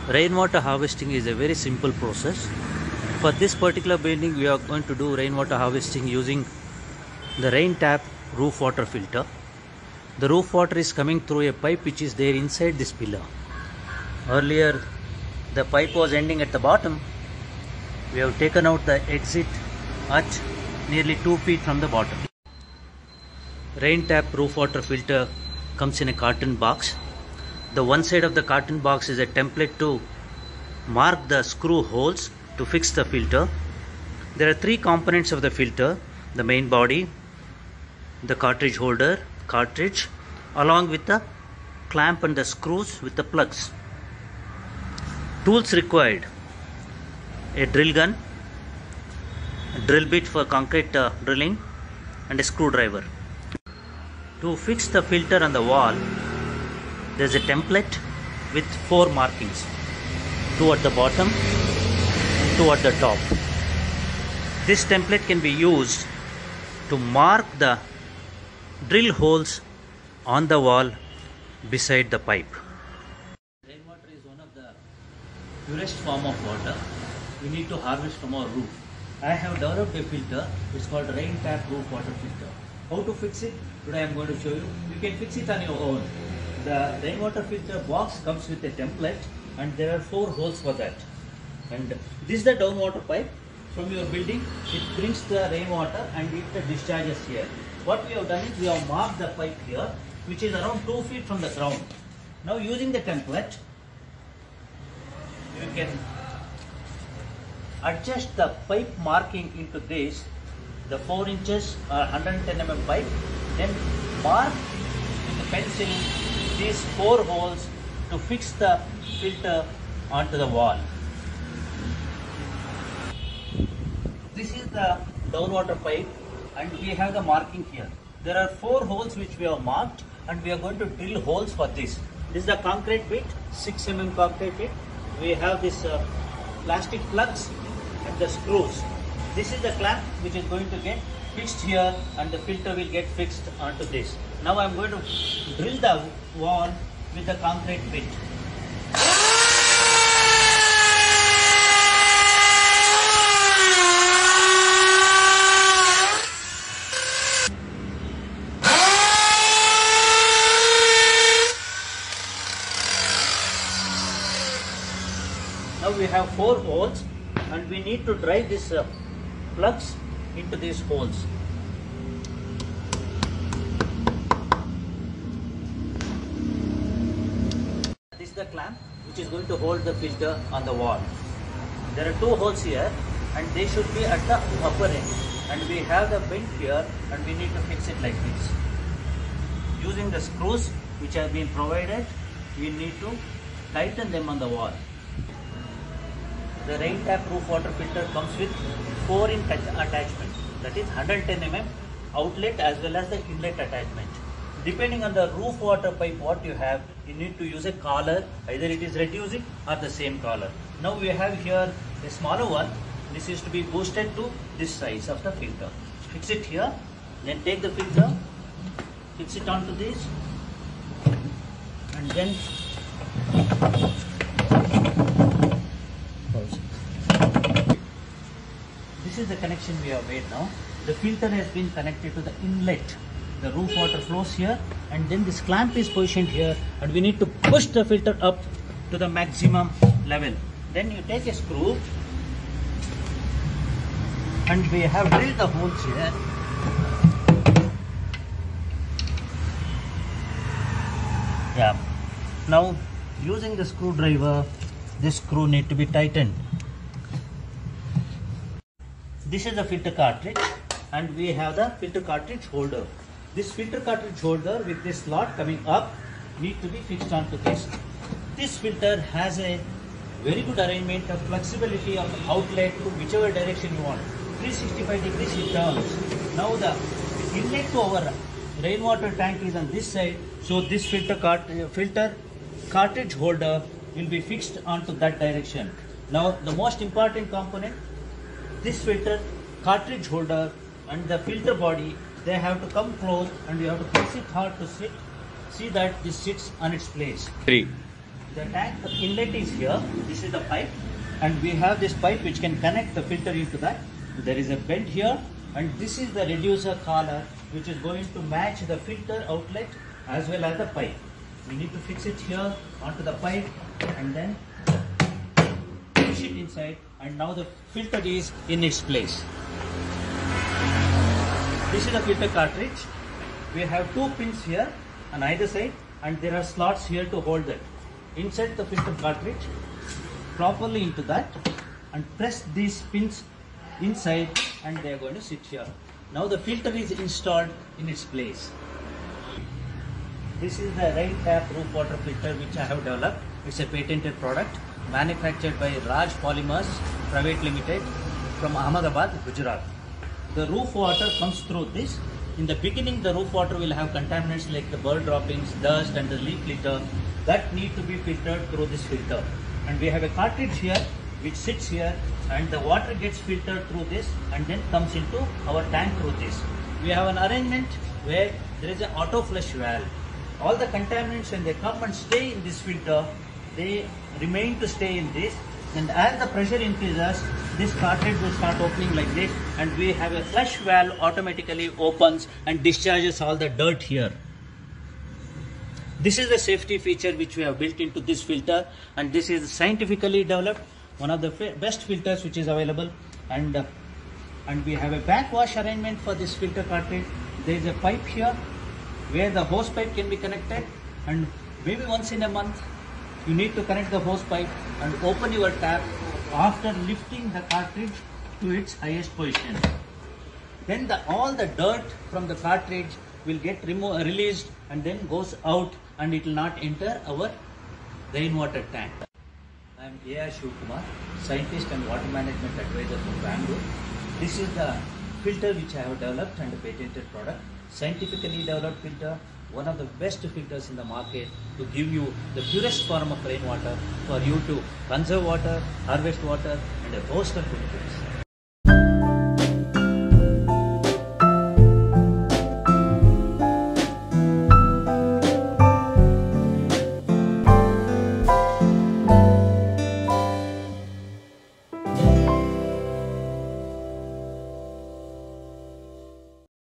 Rainwater harvesting is a very simple process. For this particular building, we are going to do rainwater harvesting using the rain tap roof water filter. The roof water is coming through a pipe which is there inside this pillar. Earlier, the pipe was ending at the bottom. We have taken out the exit at nearly 2 feet from the bottom. Rain tap roof water filter comes in a carton box. The one side of the carton box is a template to mark the screw holes to fix the filter. There are 3 components of the filter: the main body, the cartridge holder, cartridge, along with the clamp and the screws with the plugs. Tools required: a drill gun, a drill bit for concrete drilling, and a screwdriver. To fix the filter on the wall, there is a template with 4 markings, 2 at the bottom and 2 at the top. This template can be used to mark the drill holes on the wall beside the pipe. Rainwater is one of the purest form of water we need to harvest from our roof. I have developed a filter. It's called rain tap roof water filter. How to fix it? Today I am going to show you. You can fix it on your own. The rainwater filter box comes with a template and there are 4 holes for that. And this is the downwater pipe from your building. It brings the rainwater and it discharges here. What we have done is we have marked the pipe here, which is around 2 feet from the ground. Now using the template, you can adjust the pipe marking into this, the 4 inches or 110 mm pipe, then mark with the pencil these 4 holes to fix the filter onto the wall. This is the downwater pipe and we have the marking here. There are 4 holes which we have marked and we are going to drill holes for this. This is the concrete bit, 6 mm concrete bit. We have this plastic plugs and the screws. This is the clamp which is going to get fixed here and the filter will get fixed onto this. Now I am going to drill the wall with the concrete bit. Now we have 4 holes and we need to drive these plugs into these holes. This is the clamp which is going to hold the filter on the wall. There are 2 holes here and they should be at the upper end, and we have the bend here and we need to fix it like this. Using the screws which have been provided, we need to tighten them on the wall. The rain tap roof water filter comes with 4-in attachment, that is 110 mm outlet as well as the inlet attachment. Depending on the roof water pipe what you have, you need to use a collar, either it is reducing or the same collar. Now we have here a smaller one. This is to be boosted to this size of the filter. Fix it here, then take the filter, fix it onto this, and then this is the connection we have made now. The filter has been connected to the inlet. The roof water flows here and then this clamp is positioned here and we need to push the filter up to the maximum level. Then you take a screw and we have drilled the holes here. Yeah. Now using the screwdriver, this screw need to be tightened. This is the filter cartridge and we have the filter cartridge holder. This filter cartridge holder with this slot coming up need to be fixed onto this. This filter has a very good arrangement of flexibility of the outlet to whichever direction you want. 365 degrees it turns. Now the inlet to our rainwater tank is on this side, so this filter cartridge holder will be fixed onto that direction. Now the most important component, this filter cartridge holder and the filter body, they have to come close and you have to press it hard to sit. See that this sits on its place. 3. The tank inlet is here. This is the pipe, and we have this pipe which can connect the filter into that. There is a bend here, and this is the reducer collar which is going to match the filter outlet as well as the pipe. We need to fix it here onto the pipe and then push it inside, and now the filter is in its place. This is the filter cartridge. We have 2 pins here on either side, and there are slots here to hold that. Insert the filter cartridge properly into that and press these pins inside, and they are going to sit here. Now the filter is installed in its place. This is the rain tap roof water filter which I have developed. It's a patented product manufactured by Raj Polymers Private Limited from Ahmedabad, Gujarat. The roof water comes through this. In the beginning, the roof water will have contaminants like the bird droppings, dust and the leaf litter that need to be filtered through this filter. And we have a cartridge here which sits here, and the water gets filtered through this and then comes into our tank through this. We have an arrangement where there is an auto flush valve. All the contaminants, when they come and stay in this filter, they remain to stay in this, and as the pressure increases, this cartridge will start opening like this, and we have a flush valve automatically opens and discharges all the dirt here. This is the safety feature which we have built into this filter, and this is scientifically developed, one of the best filters which is available. And we have a backwash arrangement for this filter cartridge. There is a pipe here where the hose pipe can be connected, and maybe once in a month you need to connect the hose pipe and open your tap after lifting the cartridge to its highest position. Then all the dirt from the cartridge will get released and then goes out, and it will not enter our rainwater tank. I am A.R. Shivkumar, scientist and water management advisor from Bangalore. This is the filter which I have developed and a patented product. Scientifically developed filter, one of the best filters in the market to give you the purest form of rainwater for you to conserve water, harvest water, and a host of benefits.